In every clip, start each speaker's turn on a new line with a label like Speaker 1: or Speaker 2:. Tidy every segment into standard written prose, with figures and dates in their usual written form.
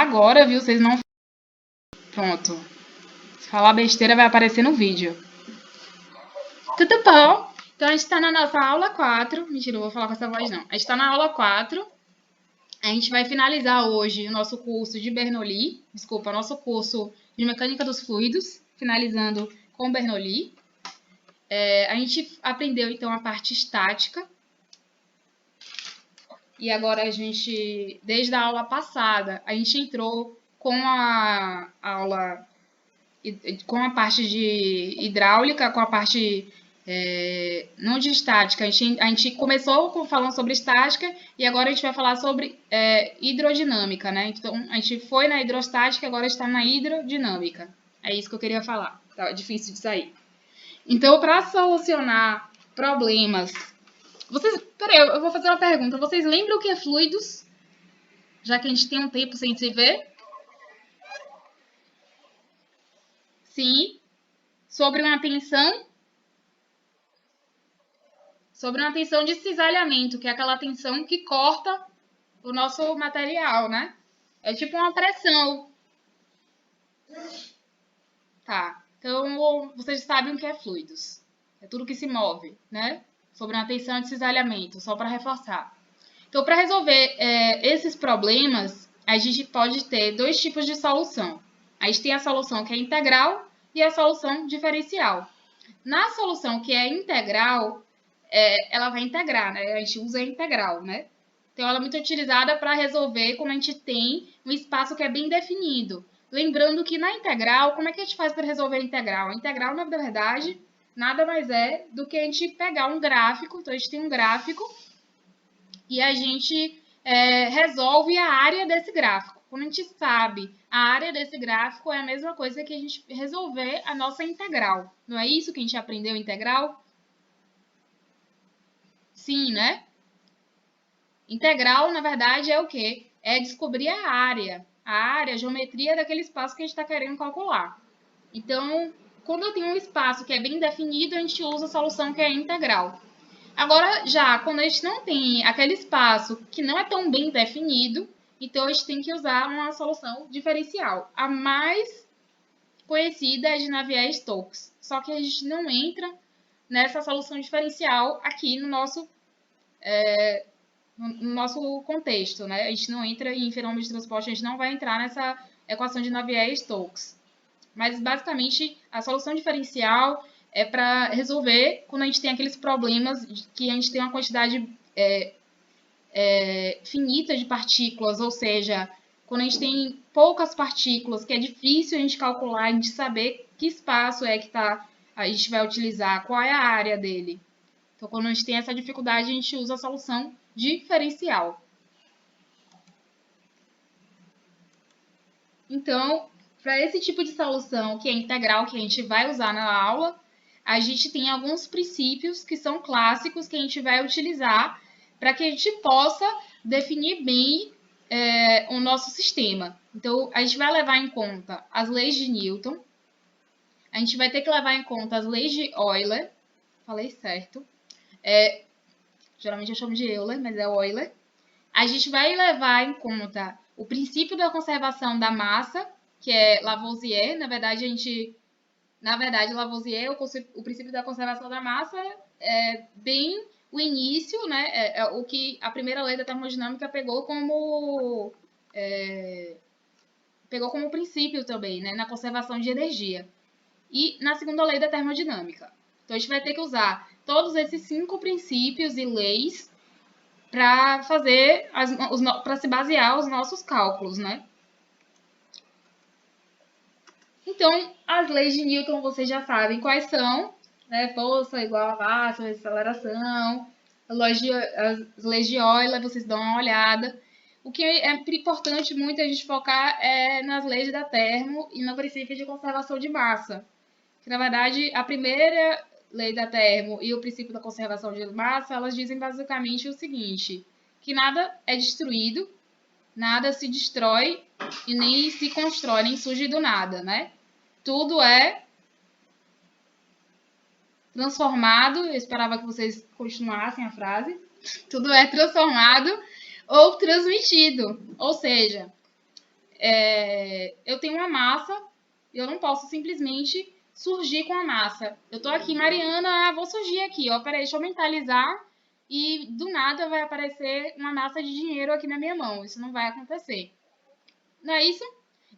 Speaker 1: agora, viu? Vocês não... Pronto. Se falar besteira, vai aparecer no vídeo. Tudo bom? Então, a gente está na nossa aula 4. Mentira, não vou falar com essa voz, não. A gente está na aula 4. A gente vai finalizar hoje o nosso curso de Bernoulli. Desculpa, nosso curso de Mecânica dos Fluidos. Finalizando com Bernoulli. A gente aprendeu, então, a parte estática. E agora a gente, desde a aula passada, a gente entrou com a aula, com a parte de hidráulica, com a parte não de estática. A gente começou falando sobre estática e agora a gente vai falar sobre hidrodinâmica, né? Então, a gente foi na hidrostática e agora está na hidrodinâmica. É isso que eu queria falar. Tá difícil de sair. Então, para solucionar problemas... Peraí, eu vou fazer uma pergunta. Vocês lembram o que é fluidos? Já que a gente tem um tempo sem se ver? Sim. Sobre uma tensão? Sobre uma tensão de cisalhamento, que é aquela tensão que corta o nosso material, né? É tipo uma pressão. Tá. Então, vocês sabem o que é fluidos. É tudo que se move, né? Sobre uma tensão de cisalhamento, só para reforçar. Então, para resolver esses problemas, a gente pode ter dois tipos de solução. A gente tem a solução que é integral e a solução diferencial. Na solução que é integral, ela vai integrar, né? A gente usa a integral, né? Então, ela é muito utilizada para resolver quando a gente tem um espaço que é bem definido. Lembrando que na integral, como é que a gente faz para resolver a integral? A integral, na verdade, nada mais é do que a gente pegar um gráfico. Então, a gente tem um gráfico e a gente resolve a área desse gráfico. Quando a gente sabe a área desse gráfico, é a mesma coisa que a gente resolver a nossa integral. Não é isso que a gente aprendeu integral? Sim, né? Integral, na verdade, é o quê? É descobrir a área, a geometria daquele espaço que a gente está querendo calcular. Então, quando eu tenho um espaço que é bem definido, a gente usa a solução que é integral. Agora, já quando a gente não tem aquele espaço que não é tão bem definido, então a gente tem que usar uma solução diferencial. A mais conhecida é de Navier-Stokes, só que a gente não entra nessa solução diferencial aqui no nosso contexto, né? A gente não entra em fenômeno de transporte, a gente não vai entrar nessa equação de Navier-Stokes. Mas, basicamente, a solução diferencial é para resolver quando a gente tem aqueles problemas que a gente tem uma quantidade finita de partículas, ou seja, quando a gente tem poucas partículas, que é difícil a gente calcular, a gente saber que espaço é que a gente vai utilizar, qual é a área dele. Então, quando a gente tem essa dificuldade, a gente usa a solução diferencial. Então, para esse tipo de solução, que é integral, que a gente vai usar na aula, a gente tem alguns princípios que são clássicos que a gente vai utilizar para que a gente possa definir bem o nosso sistema. Então, a gente vai levar em conta as leis de Newton, a gente vai ter que levar em conta as leis de Euler, falei certo, geralmente eu chamo de Euler, mas é Euler. A gente vai levar em conta o princípio da conservação da massa, que é Lavoisier. Na verdade, Lavoisier, o princípio da conservação da massa é bem o início, né? O que a primeira lei da termodinâmica pegou como princípio também, né? Na conservação de energia. E na segunda lei da termodinâmica. Então, a gente vai ter que usar todos esses 5 princípios e leis para para se basear os nossos cálculos, né? Então, as leis de Newton vocês já sabem quais são, né? Força igual a massa, aceleração, as leis de Euler, vocês dão uma olhada. O que é importante muito a gente focar é nas leis da termo e no princípio de conservação de massa. Que, na verdade, a primeira lei da termo e o princípio da conservação de massa, elas dizem basicamente o seguinte, que nada é destruído, nada se destrói e nem se constrói, nem surge do nada, né? Tudo é transformado, eu esperava que vocês continuassem a frase, tudo é transformado ou transmitido, ou seja, eu tenho uma massa, eu não posso simplesmente surgir com a massa. Eu tô aqui, Mariana, vou surgir aqui, ó, peraí, deixa eu mentalizar e do nada vai aparecer uma massa de dinheiro aqui na minha mão. Isso não vai acontecer. Não é isso?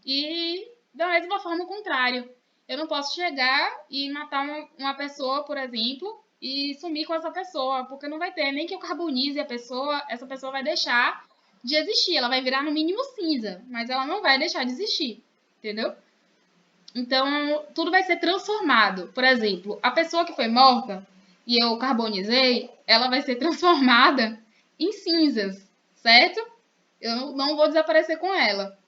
Speaker 1: E da mesma forma, o contrário. Eu não posso chegar e matar uma pessoa, por exemplo, e sumir com essa pessoa, porque não vai ter nem que eu carbonize a pessoa, essa pessoa vai deixar de existir. Ela vai virar no mínimo cinza, mas ela não vai deixar de existir, entendeu? Então, tudo vai ser transformado. Por exemplo, a pessoa que foi morta e eu carbonizei, ela vai ser transformada em cinzas, certo? Eu não vou desaparecer com ela.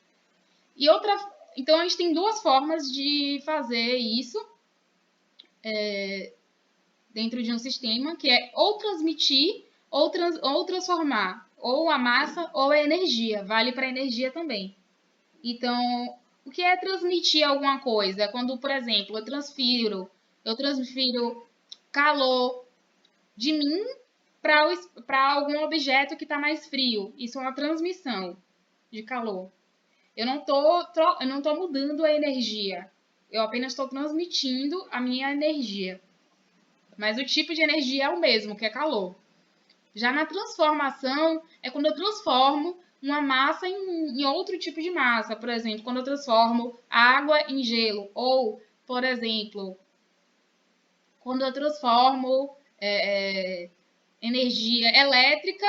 Speaker 1: E outra, então a gente tem duas formas de fazer isso dentro de um sistema, que é ou transmitir ou transformar, ou a massa ou a energia. Vale para energia também. Então, o que é transmitir alguma coisa? Quando, por exemplo, eu transfiro calor de mim para algum objeto que está mais frio. Isso é uma transmissão de calor. Eu não tô mudando a energia. Eu apenas estou transmitindo a minha energia. Mas o tipo de energia é o mesmo, que é calor. Já na transformação, é quando eu transformo uma massa em outro tipo de massa. Por exemplo, quando eu transformo água em gelo. Ou, por exemplo, quando eu transformo energia elétrica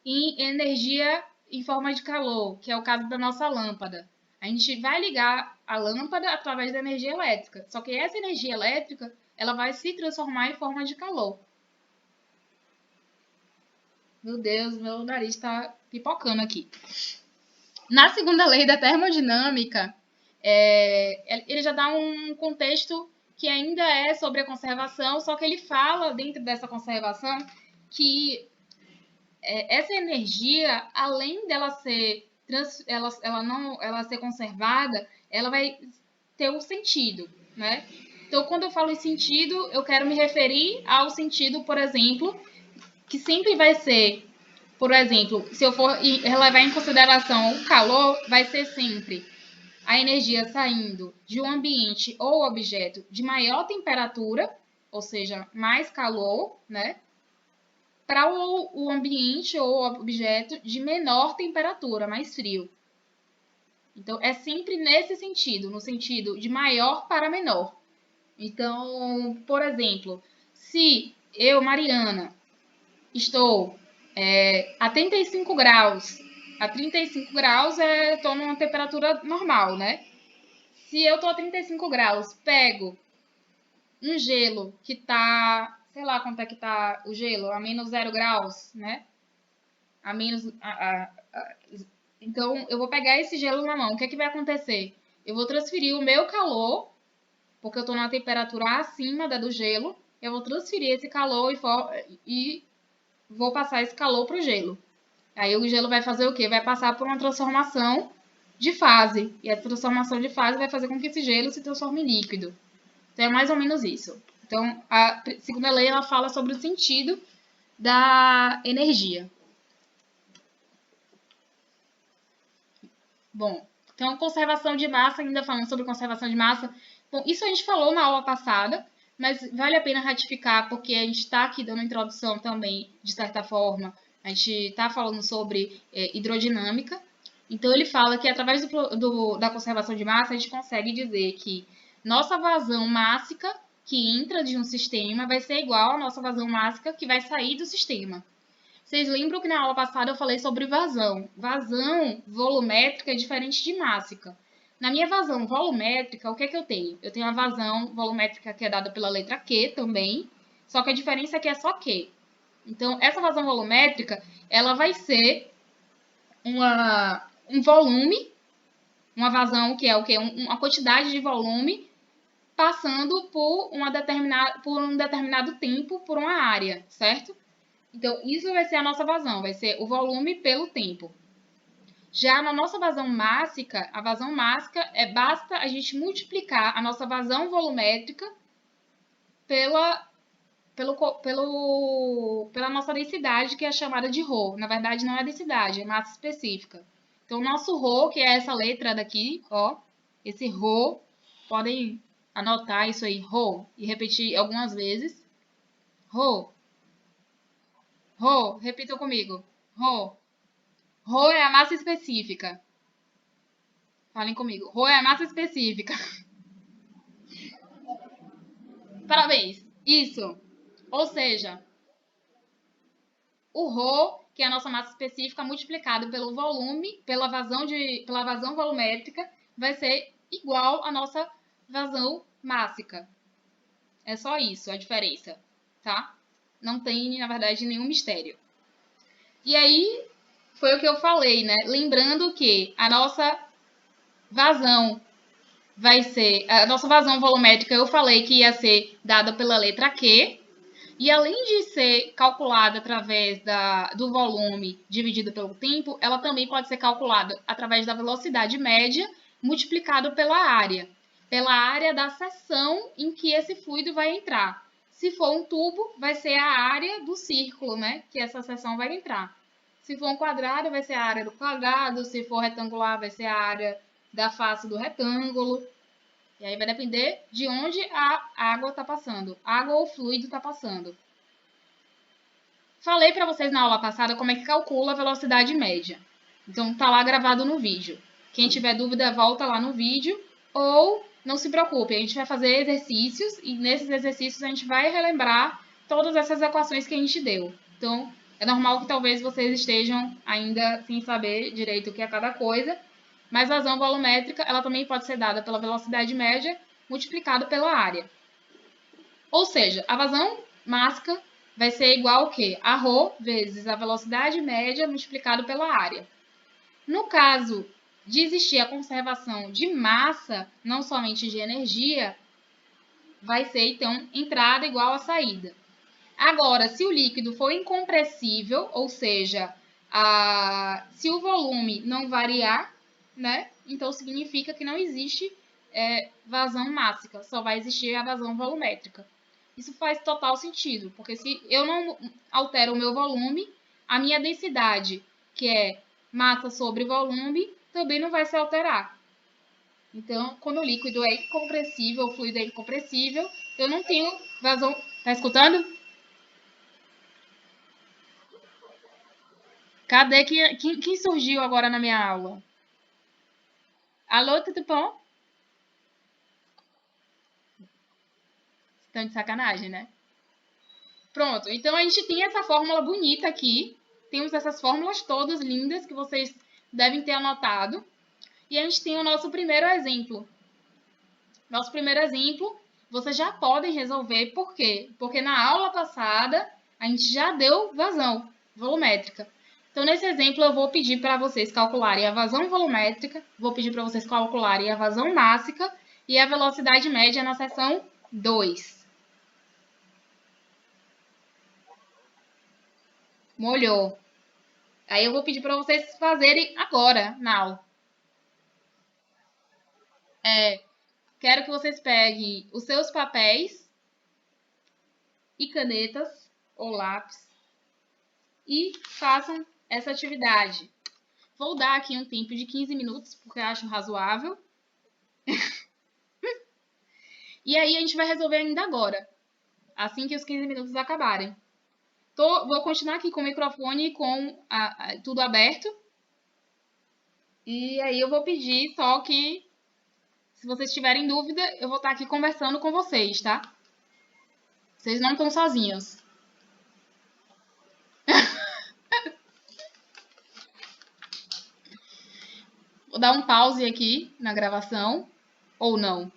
Speaker 1: em energia em forma de calor, que é o caso da nossa lâmpada. A gente vai ligar a lâmpada através da energia elétrica. Só que essa energia elétrica, ela vai se transformar em forma de calor. Meu Deus, meu nariz está pipocando aqui. Na segunda lei da termodinâmica, ele já dá um contexto que ainda é sobre a conservação, só que ele fala dentro dessa conservação que essa energia, além dela ser ela ser conservada, ela vai ter um sentido, né? Então, quando eu falo em sentido, eu quero me referir ao sentido, por exemplo, que sempre vai ser, por exemplo, se eu for levar em consideração o calor, vai ser sempre a energia saindo de um ambiente ou objeto de maior temperatura, ou seja, mais calor, né? Para o ambiente ou objeto de menor temperatura, mais frio. Então, é sempre nesse sentido, no sentido de maior para menor. Então, por exemplo, se eu, Mariana, estou a 35 graus, a 35 graus estou numa temperatura normal, né? Se eu estou a 35 graus, pego um gelo que está, sei lá quanto é que está o gelo, a menos 0 graus, né? A menos. Então, eu vou pegar esse gelo na mão. O que é que vai acontecer? Eu vou transferir o meu calor, porque eu estou na temperatura acima da do gelo. Eu vou transferir esse calor e vou passar esse calor para o gelo. Aí o gelo vai fazer o quê? Vai passar por uma transformação de fase. E a transformação de fase vai fazer com que esse gelo se transforme em líquido. Então, é mais ou menos isso. Então, a segunda lei, ela fala sobre o sentido da energia. Bom, então conservação de massa, ainda falando sobre conservação de massa. Bom, isso a gente falou na aula passada, mas vale a pena ratificar porque a gente está aqui dando introdução também, de certa forma. A gente está falando sobre hidrodinâmica. Então, ele fala que através da conservação de massa, a gente consegue dizer que nossa vazão mássica que entra de um sistema vai ser igual à nossa vazão mássica que vai sair do sistema. Vocês lembram que na aula passada eu falei sobre vazão. Vazão volumétrica é diferente de mássica. Na minha vazão volumétrica, o que é que eu tenho? Eu tenho a vazão volumétrica que é dada pela letra Q também, só que a diferença é que é só Q. Então, essa vazão volumétrica, ela vai ser um volume, uma vazão que é o quê? Uma quantidade de volume passando por um determinado tempo, por uma área, certo? Então, isso vai ser a nossa vazão, vai ser o volume pelo tempo. Já na nossa vazão mássica, a vazão mássica basta a gente multiplicar a nossa vazão volumétrica pela nossa densidade, que é chamada de ρ. Na verdade, não é densidade, é massa específica. Então, o nosso Rho, que é essa letra daqui, ó, esse Rho, podem anotar isso aí, Rho, e repetir algumas vezes. Rho, Rho, repitam comigo. Rho. Rho é a massa específica. Falem comigo. Rho é a massa específica. Parabéns. Isso. Ou seja, o Rho, que é a nossa massa específica, multiplicado pelo volume, pela vazão volumétrica, vai ser igual à nossa vazão mássica. É só isso a diferença, tá? Não tem, na verdade, nenhum mistério. E aí, foi o que eu falei, né? Lembrando que a nossa vazão vai ser... A nossa vazão volumétrica, eu falei que ia ser dada pela letra Q. E além de ser calculada através do volume dividido pelo tempo, ela também pode ser calculada através da velocidade média multiplicado pela área da seção em que esse fluido vai entrar. Se for um tubo, vai ser a área do círculo, né, que essa seção vai entrar. Se for um quadrado, vai ser a área do quadrado. Se for retangular, vai ser a área da face do retângulo. E aí vai depender de onde a água está passando, água ou fluido está passando. Falei para vocês na aula passada como é que calcula a velocidade média. Então tá lá gravado no vídeo. Quem tiver dúvida, volta lá no vídeo ou não se preocupe, a gente vai fazer exercícios e nesses exercícios a gente vai relembrar todas essas equações que a gente deu. Então, é normal que talvez vocês estejam ainda sem saber direito o que é cada coisa, mas a vazão volumétrica, ela também pode ser dada pela velocidade média multiplicado pela área. Ou seja, a vazão mássica vai ser igual ao quê? A ρ vezes a velocidade média multiplicado pela área. No caso de existir a conservação de massa, não somente de energia, vai ser, então, entrada igual a saída. Agora, se o líquido for incompressível, ou seja, se o volume não variar, né, então significa que não existe vazão mássica, só vai existir a vazão volumétrica. Isso faz total sentido, porque se eu não altero o meu volume, a minha densidade, que é massa sobre volume, também não vai se alterar. Então, quando o líquido é incompressível, o fluido é incompressível, eu não tenho vazão... Tá escutando? Cadê quem surgiu agora na minha aula? Alô, tudo bom? Estão de sacanagem, né? Pronto, então a gente tem essa fórmula bonita aqui. Temos essas fórmulas todas lindas que vocês devem ter anotado. E a gente tem o nosso primeiro exemplo. Nosso primeiro exemplo, vocês já podem resolver. Por quê? Porque na aula passada, a gente já deu vazão volumétrica. Então, nesse exemplo, eu vou pedir para vocês calcularem a vazão volumétrica, vou pedir para vocês calcularem a vazão mássica e a velocidade média na seção 2. Molhou. Aí eu vou pedir para vocês fazerem agora na aula. Quero que vocês peguem os seus papéis e canetas ou lápis e façam essa atividade. Vou dar aqui um tempo de 15 minutos, porque eu acho razoável. E aí a gente vai resolver ainda agora, assim que os 15 minutos acabarem. Vou continuar aqui com o microfone e com tudo aberto. E aí eu vou pedir só que, se vocês tiverem dúvida, eu vou estar aqui conversando com vocês, tá? Vocês não estão sozinhos. Vou dar um pause aqui na gravação, ou não.